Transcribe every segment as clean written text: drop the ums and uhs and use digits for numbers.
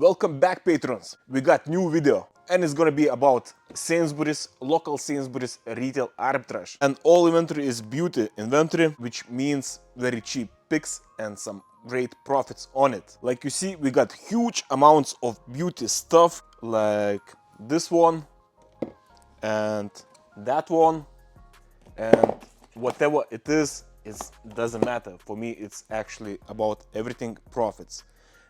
Welcome back, patrons. We got new video and it's gonna be about Sainsburys, local Sainsburys retail arbitrage. And all inventory is beauty inventory, which means very cheap picks and some great profits on it. Like you see, we got huge amounts of beauty stuff like this one and that one, and whatever it is, it doesn't matter. For me, it's actually about everything profits.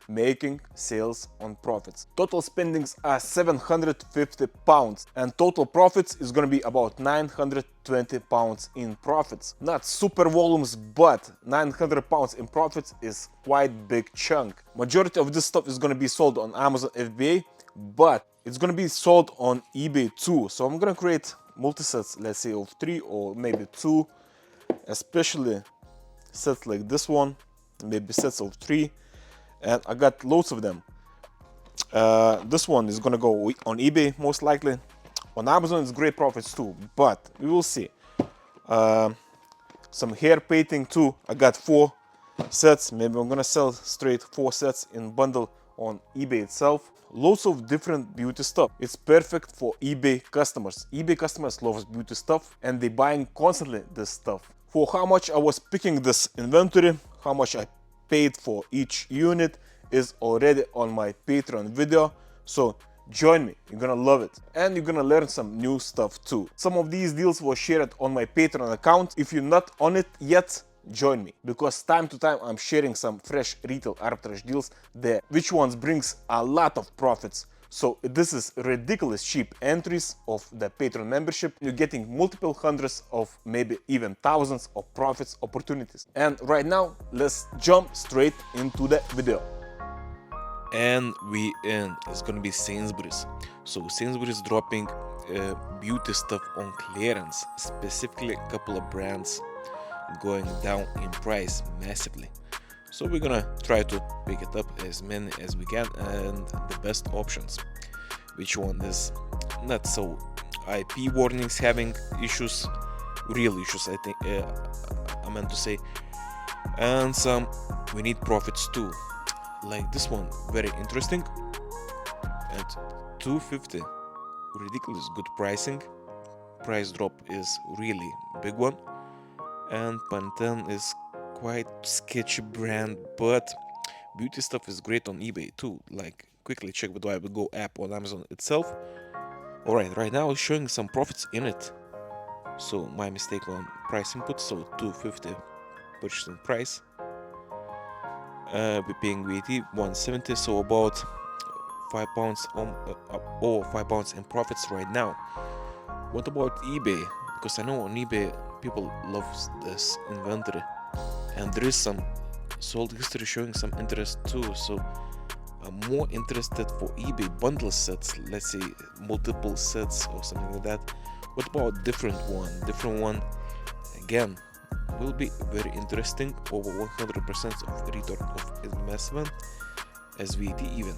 Making sales on profits. Total spendings are 750 pounds and total profits is gonna be about 920 pounds in profits. Not super volumes, but 900 pounds in profits is quite big chunk. Majority of this stuff is gonna be sold on Amazon FBA, but it's gonna be sold on eBay too. So I'm gonna create multi-sets, let's say of 3 or maybe 2, especially sets like this one, maybe sets of 3. And I got loads of them. This one is gonna go on eBay most likely. On Amazon it's great profits too, but we will see. Some hair painting too. I got 4 sets. Maybe I'm gonna sell straight 4 sets in bundle on eBay itself. Loads of different beauty stuff. It's perfect for eBay customers. eBay customers love beauty stuff and they buying constantly this stuff. For how much I was picking this inventory, how much I paid for each unit is already on my Patreon video, so join me, you're gonna love it and you're gonna learn some new stuff too. Some of these deals were shared on my Patreon account. If you're not on it yet, join me, because time to time I'm sharing some fresh retail arbitrage deals there, which ones brings a lot of profits. So this is ridiculous cheap entries of the Patreon membership. You're getting multiple hundreds of, maybe even thousands of profits opportunities. And right now, let's jump straight into the video. And we in. It's gonna be Sainsburys. So Sainsburys dropping beauty stuff on clearance, specifically a couple of brands going down in price massively. So we're gonna try to pick it up as many as we can and the best options. Which one is not so IP warnings having issues, real issues I think I meant to say, and some we need profits too. Like this one, very interesting at 250, ridiculous good pricing. Price drop is really big one, and Pantene is quite sketchy brand, but beauty stuff is great on eBay too. Like quickly check the Go app on Amazon itself. Alright, right now it's showing some profits in it. So my mistake on price input, so 250 purchasing price. We're paying VAT 170, so about 5 pounds on over 5 pounds in profits right now. What about eBay? Because I know on eBay people love this inventory. And there is some sold history showing some interest too, so I'm more interested for eBay bundle sets, let's say multiple sets or something like that. What about different one again will be very interesting, over 100% of return of investment as VAT even,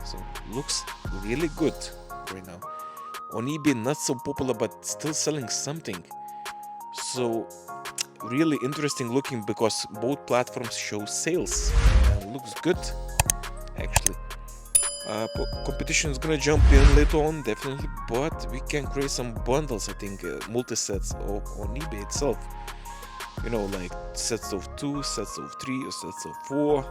so looks really good right now. On eBay not so popular but still selling something, so really interesting looking, because both platforms show sales and looks good actually. Competition is gonna jump in later on definitely, but we can create some bundles, I think, multi-sets on eBay itself, you know, like sets of 2, sets of 3 or sets of 4.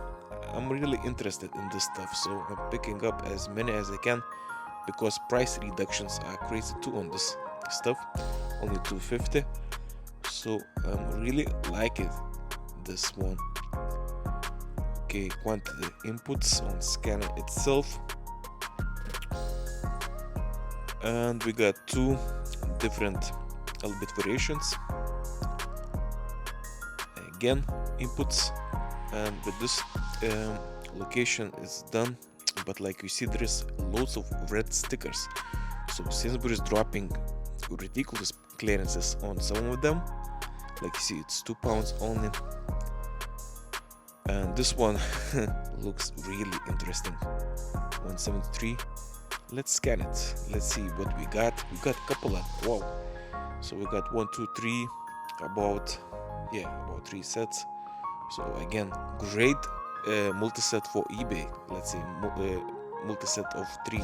I'm really interested in this stuff, so I'm picking up as many as I can, because price reductions are crazy too on this stuff, only 250. So I'm really liking this one. Okay, quantity inputs on scanner itself, and we got 2 different Elbit variations. Again, inputs, and with this location is done, but like you see there is loads of red stickers. So Sainsbury's dropping ridiculous clearances on some of them. Like you see, it's 2 pounds only, and this one looks really interesting. 173. Let's scan it. Let's see what we got. We got a couple of, wow. So we got 1, 2, 3, about 3 sets. So again, great multi-set for eBay. Let's say multi-set of 3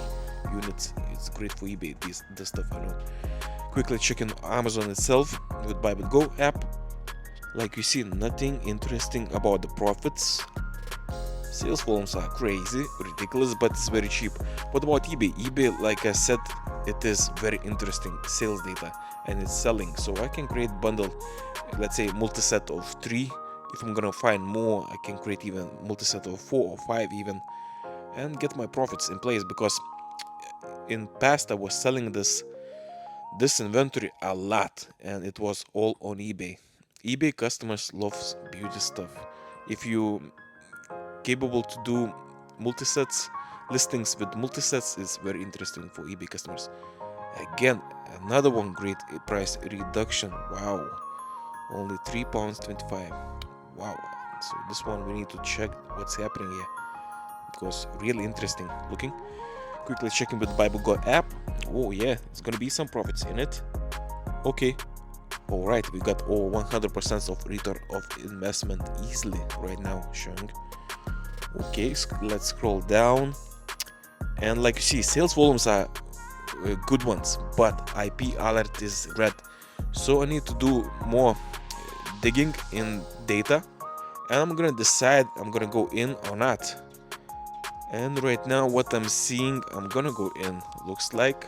units. It's great for eBay, this stuff, I know. Quickly checking Amazon itself with Buy But Go app. Like you see, nothing interesting about the profits. Sales volumes are crazy, ridiculous, but it's very cheap. What about eBay? eBay, like I said, it is very interesting sales data and it's selling. So I can create bundle, let's say multi-set of 3. If I'm gonna find more, I can create even multi-set of 4 or 5 even, and get my profits in place, because in past I was selling this inventory a lot and it was all on eBay. eBay customers loves beauty stuff. If you capable to do multi-sets, listings with multi-sets is very interesting for eBay customers. Again, another one great price reduction. Wow, only £3.25. Wow, so this one we need to check what's happening here, because really interesting looking. Quickly checking with the Buy But Go app. Oh yeah, it's gonna be some profits in it. Okay, all right, we got over 100% of return of investment easily right now showing. Okay, let's scroll down, and like you see, sales volumes are good ones, but IP alert is red. So I need to do more digging in data, and I'm gonna decide I'm gonna go in or not. And right now what I'm seeing, I'm gonna go in. Looks like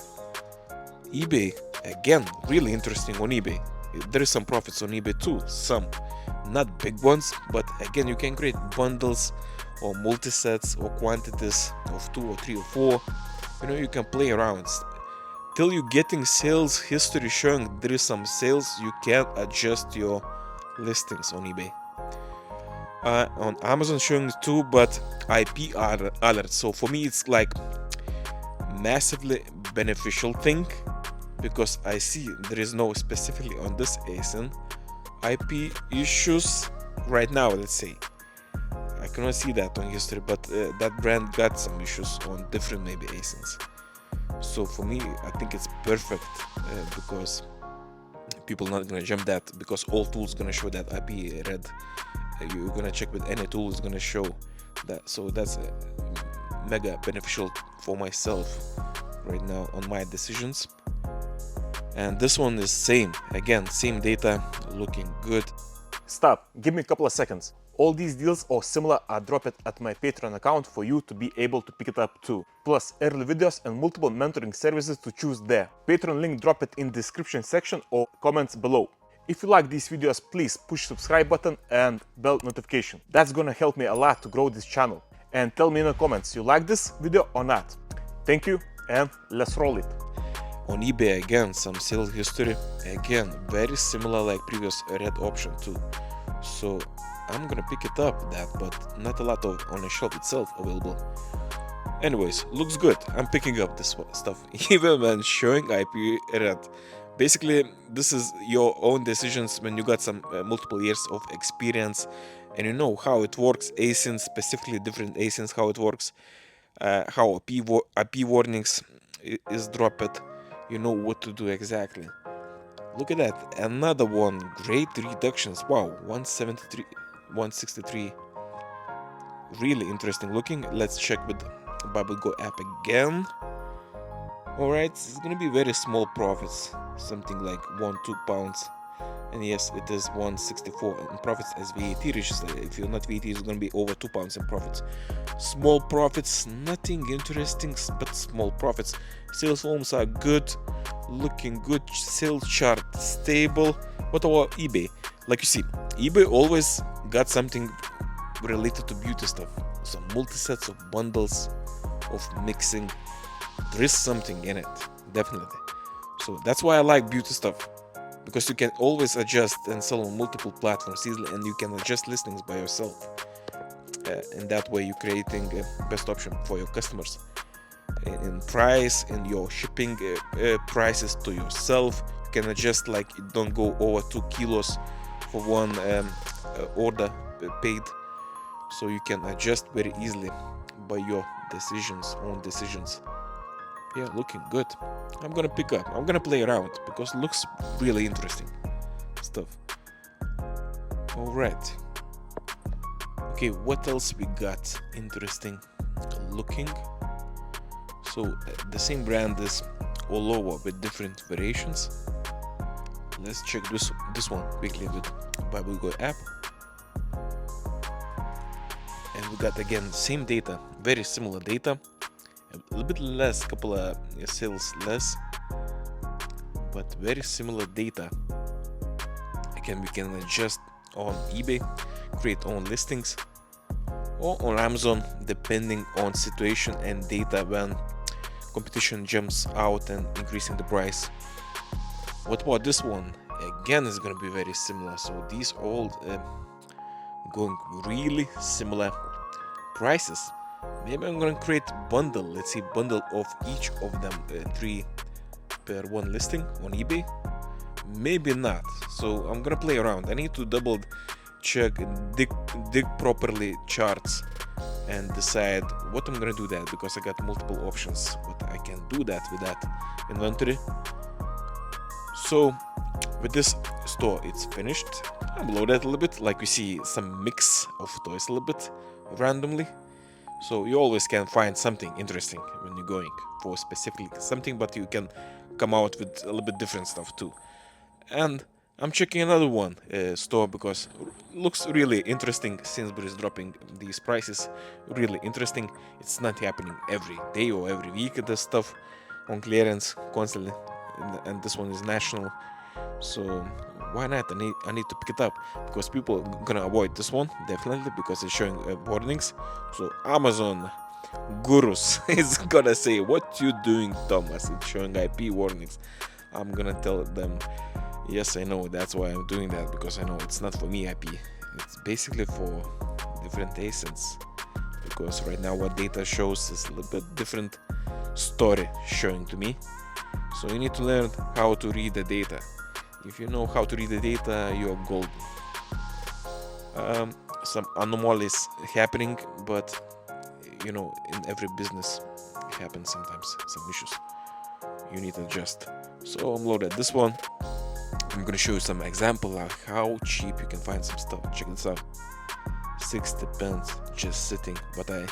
eBay, again, really interesting on eBay. There is some profits on eBay too, some not big ones, but again, you can create bundles or multi-sets or quantities of 2 or 3 or 4. You know, you can play around till you getting sales history showing there is some sales. You can adjust your listings on eBay. On Amazon showing too, but IP alert. So for me it's like massively beneficial thing, because I see there is no specifically on this ASIN IP issues right now. Let's say I cannot see that on history, but that brand got some issues on different maybe ASINs. So for me I think it's perfect, because people not gonna jump that, because all tools gonna show that IP red. You're gonna check with any tool, is gonna show that. So that's mega beneficial for myself right now on my decisions. And this one is same, again, same data, looking good. Stop, give me a couple of seconds. All these deals or similar are dropped at my Patreon account for you to be able to pick it up too. Plus early videos and multiple mentoring services to choose there. Patreon link drop it in description section or comments below. If you like these videos, please push subscribe button and bell notification. That's gonna help me a lot to grow this channel. And tell me in the comments you like this video or not. Thank you, and let's roll it. On eBay again, some sales history, again very similar like previous red option too. So I'm gonna pick it up that, but not a lot of on the shop itself available. Anyways, looks good. I'm picking up this stuff even when showing IP red. Basically, this is your own decisions when you got some multiple years of experience and you know how it works. ASINs, specifically different ASINs, how it works, how IP warnings is dropped. You know what to do exactly. Look at that, another one, great reductions. Wow, 173, 163. Really interesting looking. Let's check with Buy But Go app again. Alright, it's gonna be very small profits, something like 1-2 pounds. And yes, it is 164 in profits as VAT reaches. If you're not VAT, it's gonna be over 2 pounds in profits. Small profits, nothing interesting, but small profits. Sales volumes are good, looking good. Sales chart stable. What about eBay? Like you see, eBay always got something related to beauty stuff. Some multi-sets of bundles of mixing. There is something in it, definitely. So that's why I like beauty stuff, because you can always adjust and sell on multiple platforms easily, and you can adjust listings by yourself. And that way you're creating a best option for your customers in price, in your shipping prices to yourself. You can adjust, like it don't go over 2 kilos for one order paid. So you can adjust very easily by your decisions, own decisions. Yeah, looking good. I'm gonna pick up, I'm gonna play around, because it looks really interesting stuff. All right, okay, what else we got interesting looking? So the same brand is all over with different variations. Let's check this one quickly with Bible app. And we got again same data, very similar data, a little bit less, couple of sales less, but very similar data. Again, we can adjust on eBay, create own listings, or on Amazon depending on situation and data when competition jumps out and increasing the price. What about this one? Again, it's going to be very similar. So these all going really similar prices. Maybe I'm going to create bundle. Let's see, bundle of each of them, 3 per one listing on eBay. Maybe not. So I'm going to play around. I need to double check, dig properly charts and decide what I'm gonna do that, because I got multiple options what I can do that with that inventory. So with this store, it's finished. I'm loaded a little bit, like we see some mix of toys a little bit randomly. So you always can find something interesting when you're going for specifically something, but you can come out with a little bit different stuff too. And I'm checking another one store because it looks really interesting. Sainsburys dropping these prices, really interesting. It's not happening every day or every week. This stuff on clearance constantly, and this one is national. So why not? I need to pick it up, because people are gonna avoid this one definitely because it's showing warnings. So Amazon gurus is gonna say, "What you doing, Thomas? It's showing IP warnings." I'm gonna tell them, yes, I know, that's why I'm doing that, because I know it's not for me IP. It's basically for different ASINs, because right now what data shows is a little bit different story showing to me. So you need to learn how to read the data. If you know how to read the data, you're golden. Some anomalies happening, but you know, in every business it happens sometimes, some issues. You need to adjust. So I'm loaded this one. I'm gonna show you some example of how cheap you can find some stuff. Check this out. 60 pence just sitting, but I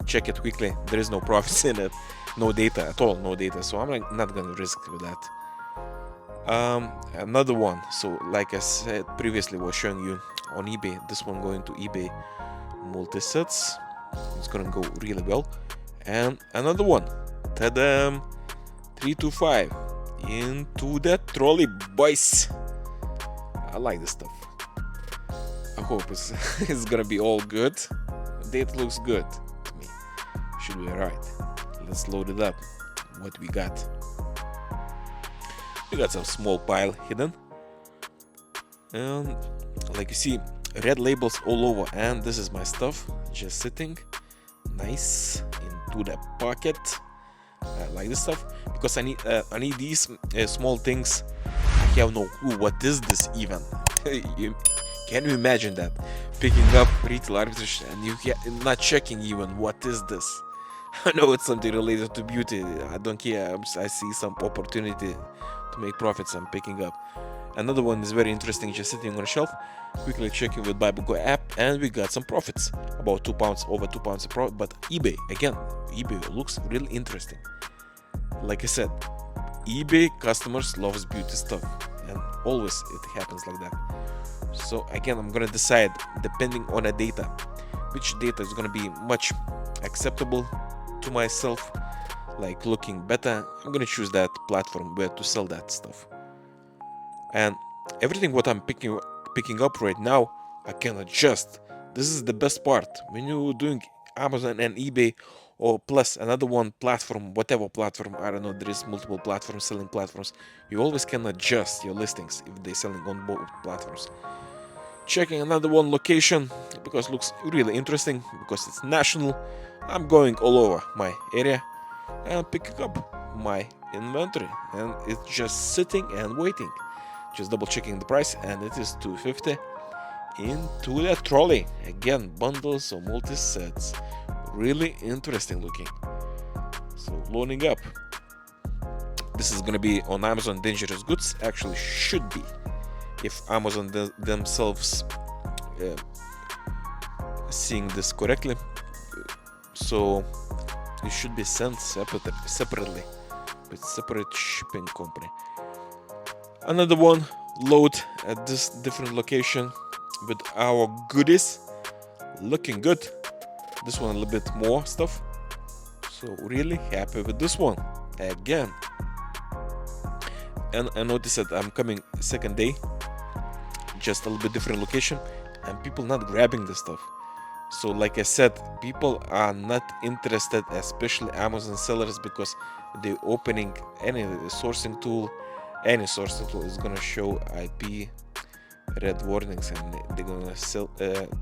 check it quickly. There is no profits in it, no data at all, no data. So I'm not gonna risk with that. Another one. So like I said previously, was showing you on eBay. This one going to eBay multi-sets. It's gonna go really well. And another one. Ta-da! 325 into that trolley, boys. I like this stuff. I hope it's gonna be all good. Date looks good to me. Should be alright. Let's load it up. What we got? We got some small pile hidden, and like you see, red labels all over. And this is my stuff just sitting nice into the pocket. I like this stuff because I need these small things. I have no clue what is this even. Can you imagine that? Picking up retail arbitrage and you not checking even what is this. I know it's something related to beauty. I don't care. I see some opportunity to make profits. I'm picking up. Another one is very interesting, just sitting on a shelf. Quickly checking with Bible app, and we got some profits. About £2, over £2 a profit. But eBay, again, eBay looks really interesting. Like I said, eBay customers loves beauty stuff, and always it happens like that. So again, I'm gonna decide depending on the data, which data is gonna be much acceptable to myself, like looking better. I'm gonna choose that platform where to sell that stuff. And everything what I'm picking up right now, I can adjust. This is the best part when you're doing Amazon and eBay, or plus another one platform, whatever platform, I don't know, there is multiple platforms, selling platforms. You always can adjust your listings if they're selling on both platforms. Checking another one location because it looks really interesting, because it's national. I'm going all over my area and picking up my inventory, and it's just sitting and waiting. Just double checking the price, and it is $250 into the trolley. Again, bundles or multi-sets. Really interesting looking. So loading up. This is gonna be on Amazon Dangerous Goods. Actually should be, if Amazon themselves seeing this correctly. So it should be sent separately with separate shipping company. Another one load at this different location with our goodies, looking good. This one a little bit more stuff, so really happy with this one again. And I noticed that I'm coming second day, just a little bit different location, and people not grabbing the stuff. So like I said, people are not interested, especially Amazon sellers, because they're opening any sourcing tool. Any sourcing tool is gonna show IP red warnings, and they're gonna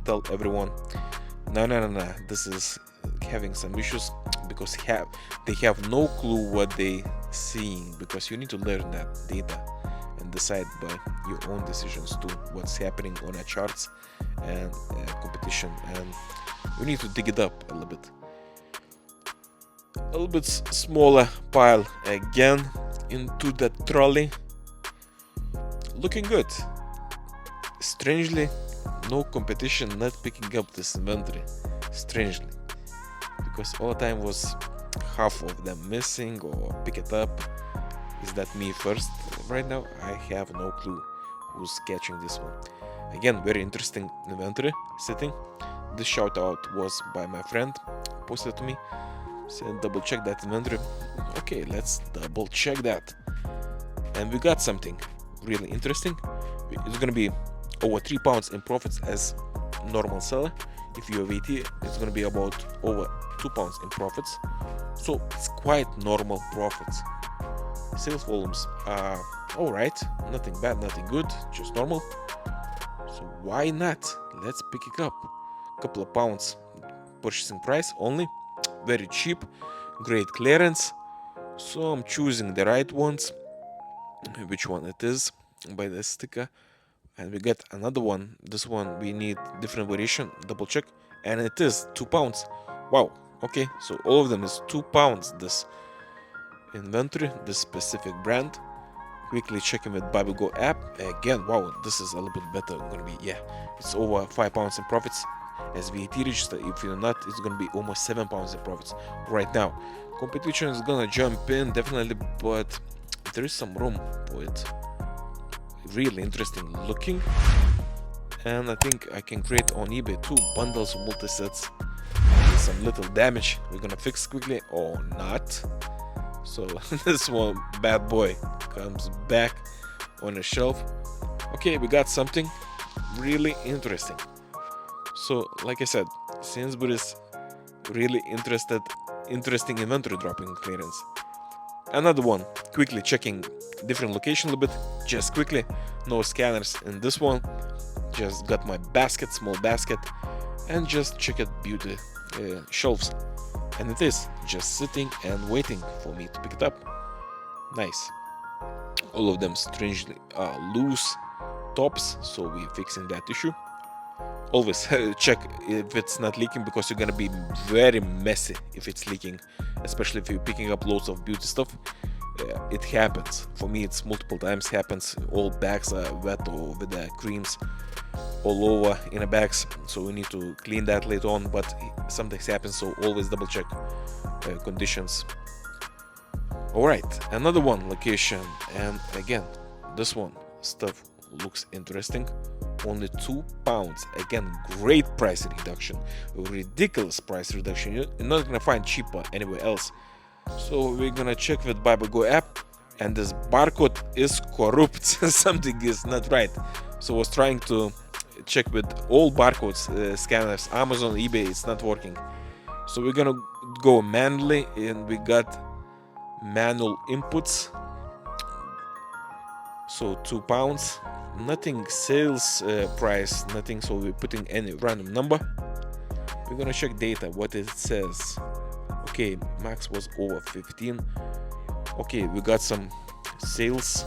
tell everyone, no, this is having some issues, because they have no clue what they seeing, because you need to learn that data and decide by your own decisions too what's happening on a charts and competition, and we need to dig it up a little bit smaller pile again into the trolley. Looking good. Strangely, no competition not picking up this inventory. Strangely, because all the time was half of them missing or pick it up. Is that me first? Right now I have no clue who's catching this one. Again, very interesting inventory setting. This shout out was by my friend, posted to me, said double check that inventory. Okay, let's double check that, and we got something really interesting. It's gonna be over 3 pounds in profits as normal seller. If you're VT, it's gonna be about over 2 pounds in profits, so it's quite normal profits. Sales volumes are alright, nothing bad, nothing good, just normal. So why not? Let's pick it up. Couple of pounds purchasing price only, very cheap, great clearance. So I'm choosing the right ones. Which one it is by the sticker, and we get another one. This one we need different variation, double check, and it is 2 pounds. Wow, okay, so all of them is 2 pounds. This inventory, this specific brand. Quickly checking with Go app again. Wow, this is a little bit better. Gonna be, yeah, it's over 5 pounds in profits as VAT register. If you're not, it's gonna be almost 7 pounds in profits right now. Competition is gonna jump in definitely, but there is some room for it. Really interesting looking, and I think I can create on eBay 2 bundles of multi-sets with some little damage. We're gonna fix quickly or not. So this one bad boy comes back on the shelf. Okay, we got something really interesting. So like I said, Sainsburys really interesting inventory dropping clearance. Another one, quickly checking different location a little bit, just quickly, no scanners in this one, just got my basket, small basket, and just check it beauty shelves, and it is just sitting and waiting for me to pick it up. Nice. All of them strangely are loose tops, so we're fixing that issue. Always check if it's not leaking, because you're gonna be very messy if it's leaking, especially if you're picking up loads of beauty stuff. It happens. For me, it's multiple times happens. All bags are wet or with the creams all over in the bags, so we need to clean that later on, but something happens, so always double check conditions. Alright, another one location, and again, this one stuff looks interesting. Only 2 pounds. Again, great price reduction, ridiculous price reduction. You're not gonna find cheaper anywhere else. So we're gonna check with Go app, and this barcode is corrupt. Something is not right. So I was trying to check with all barcodes scanners, Amazon, eBay, it's not working. So we're gonna go manually, and we got manual inputs. So 2 pounds, nothing sales price, nothing, so we're putting any random number. We're gonna check data, what it says. Okay, max was over 15. Okay, we got some sales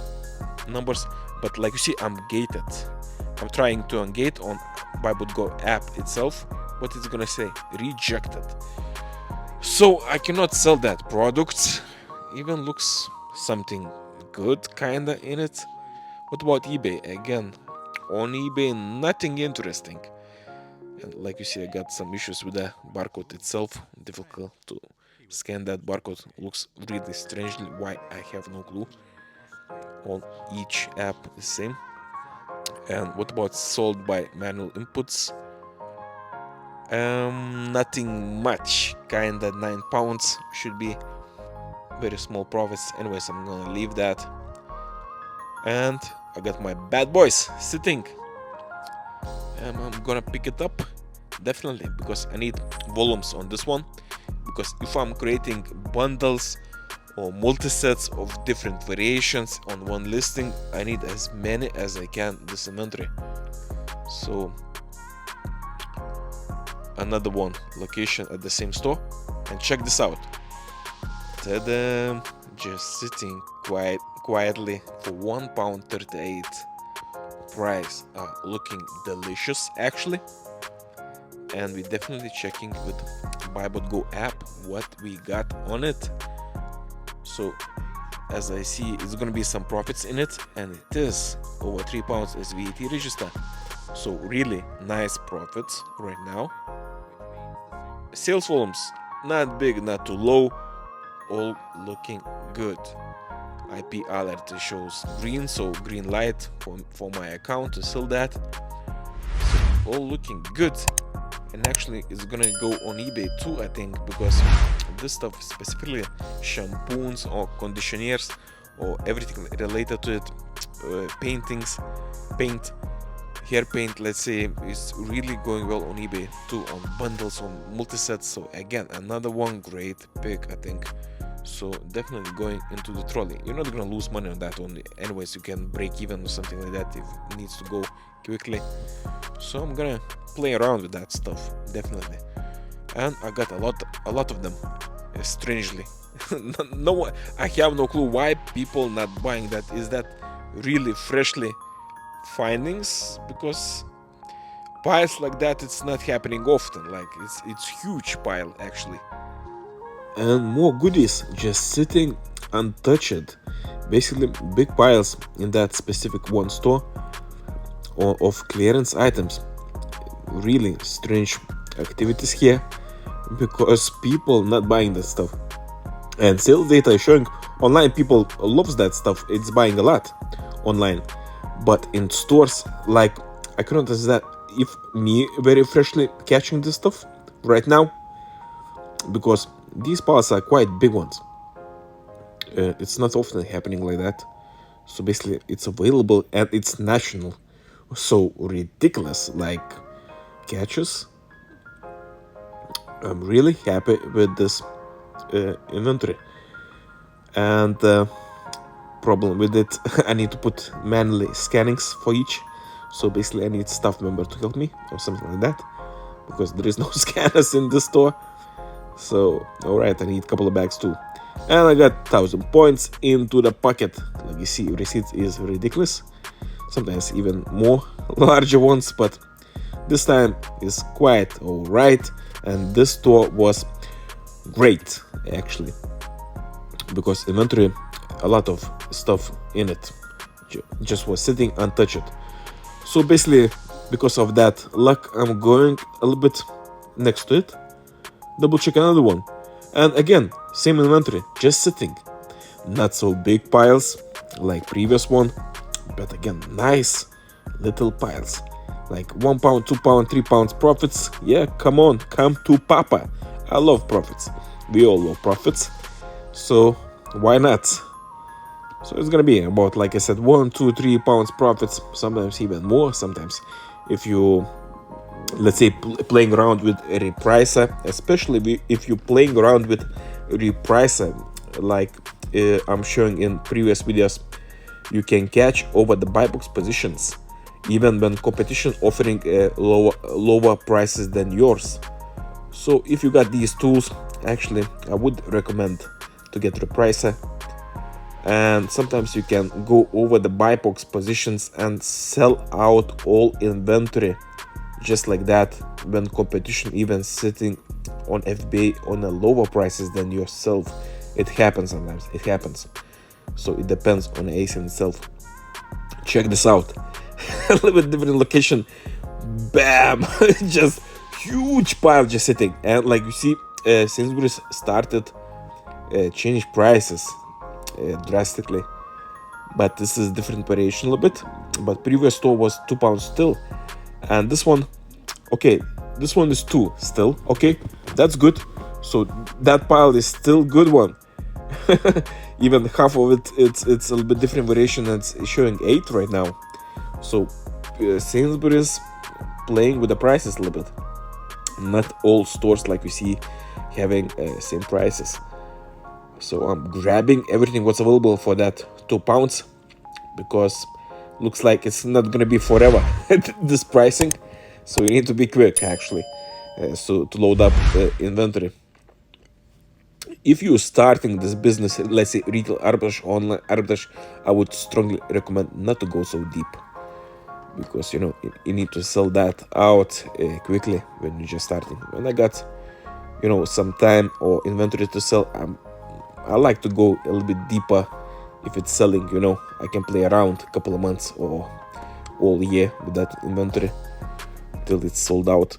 numbers, but like you see, I'm gated. I'm trying to ungate on Go app itself. What is it gonna say? Rejected. So I cannot sell that product. Even looks something good kinda in it. What about eBay? Again, on eBay, nothing interesting. And like you see, I got some issues with the barcode itself. Difficult to scan that barcode. Looks really strangely. Why? I have no clue. On each app the same. And what about sold by manual inputs? Nothing much. Kinda £9 should be very small profits. Anyways, I'm gonna leave that. And I got my bad boys sitting. I'm gonna pick it up definitely because I need volumes on this one. Because if I'm creating bundles or multi-sets of different variations on one listing, I need as many as I can this inventory. So another one location at the same store, and check this out. Ta-da! Just sitting quietly for £1.38. Price looking delicious actually, and we're definitely checking with Buy.Go app what we got on it. So as I see, it's gonna be some profits in it, and it is over £3 as VAT register. So really nice profits right now. Sales volumes not big, not too low, all looking good. IP alert shows green, so green light for my account to sell that. So all looking good, and actually it's gonna go on eBay too, I think, because this stuff, specifically shampoos or conditioners or everything related to it, paintings, paint, hair paint, let's say, is really going well on eBay too, on bundles, on multi-sets. So again, another one great pick, I think. So definitely going into the trolley. You're not gonna lose money on that only. Anyways, you can break even or something like that if it needs to go quickly. So I'm gonna play around with that stuff, definitely. And I got a lot of them, strangely. No, I have no clue why people not buying that. Is that really freshly findings? Because piles like that, it's not happening often. Like it's huge pile actually. And more goodies just sitting untouched. Basically big piles in that specific one store of clearance items. Really strange activities here, because people not buying that stuff, and sales data is showing online people loves that stuff. It's buying a lot online, but in stores, like, I cannot understand if me very freshly catching this stuff right now, because these piles are quite big ones. It's not often happening like that. So basically it's available and it's national. So ridiculous, like, catches. I'm really happy with this inventory. And problem with it, I need to put manually scannings for each. So basically I need staff member to help me or something like that, because there is no scanners in the store. So alright, I need a couple of bags too. And I got 1000 points into the pocket. Like you see, receipt is ridiculous. Sometimes even more larger ones, but this time is quite alright. And this store was great actually, because inventory, a lot of stuff in it just was sitting untouched. So basically, because of that luck, I'm going a little bit next to it, double check another one, and again same inventory just sitting. Not so big piles like previous one, but again nice little piles, like £1, £2, £3 profits. Yeah, come on, come to Papa. I love profits, we all love profits, so why not? So it's gonna be about, like I said, £1, £2, £3 profits, sometimes even more. Sometimes if you, let's say, playing around with a repricer, especially if you're playing around with repricer, like I'm showing in previous videos, you can catch over the buy box positions even when competition offering lower prices than yours. So if you got these tools, actually I would recommend to get repricer. And sometimes you can go over the buy box positions and sell out all inventory just like that, when competition even sitting on FBA on a lower prices than yourself. It happens sometimes, it happens. So it depends on the ASIN itself. Check this out. A little bit different location. Bam! Just huge pile just sitting. And like you see, Sainsburys started change prices drastically. But this is different variation a little bit. But previous store was £2 still, and this one, okay, this one is 2 still. Okay, that's good. So that pile is still good one. Even half of it, it's a little bit different variation. It's showing 8 right now. So Sainsburys playing with the prices a little bit. Not all stores like we see having same prices. So I'm grabbing everything what's available for that £2, because looks like it's not gonna be forever this pricing. So you need to be quick actually, so to load up inventory. If you're starting this business, let's say retail arbitrage, online arbitrage, I would strongly recommend not to go so deep, because you need to sell that out quickly when you're just starting. When I got some time or inventory to sell, I like to go a little bit deeper. If it's selling, I can play around a couple of months or all year with that inventory till it's sold out.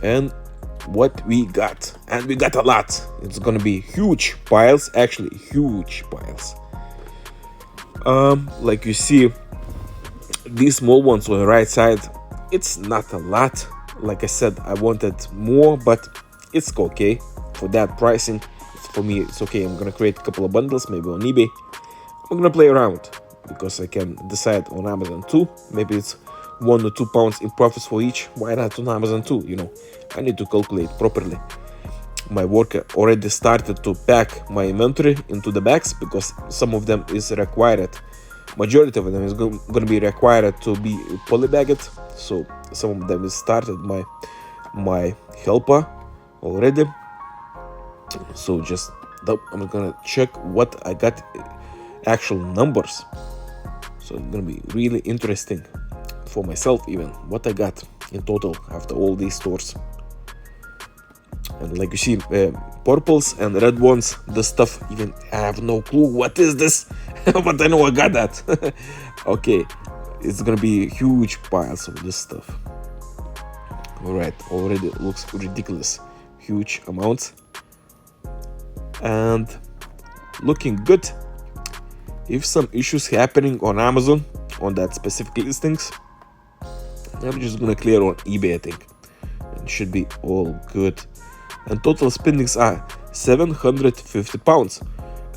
And what we got, and we got a lot. It's gonna be huge piles, actually huge piles. Like you see, these small ones on the right side, it's not a lot. Like I said, I wanted more, but it's okay for that pricing. For me, it's okay. I'm gonna create a couple of bundles, maybe on eBay. I'm gonna play around, because I can decide on Amazon too. Maybe it's £1 or £2 in profits for each. Why not on Amazon too? I need to calculate properly. My worker already started to pack my inventory into the bags, because some of them is required. Majority of them is going to be required to be polybagged. So some of them is started my helper already. So just I'm gonna check what I got, actual numbers. So it's gonna be really interesting for myself, even what I got in total after all these stores. And like you see, purples and red ones, the stuff, even I have no clue what is this, but I know I got that. Okay, it's gonna be huge piles of this stuff. All right, already looks ridiculous, huge amounts, and looking good. If some issues happening on Amazon on that specific listings, I'm just gonna clear on eBay, I think. It should be all good. And total spendings are £750.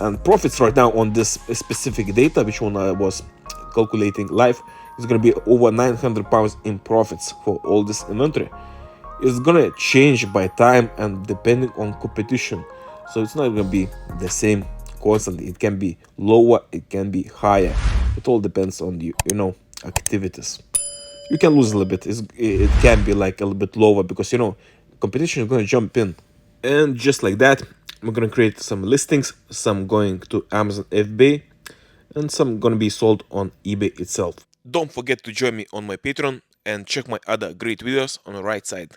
And profits right now on this specific data, which one I was calculating live, is gonna be over £900 in profits for all this inventory. It's gonna change by time and depending on competition. So it's not gonna be the same constantly. It can be lower, it can be higher. It all depends on the activities. You can lose a little bit. It can be like a little bit lower, because competition is going to jump in. And just like that, I'm going to create some listings, some going to Amazon FBA, and some going to be sold on eBay itself. Don't forget to join me on my Patreon and check my other great videos on the right side.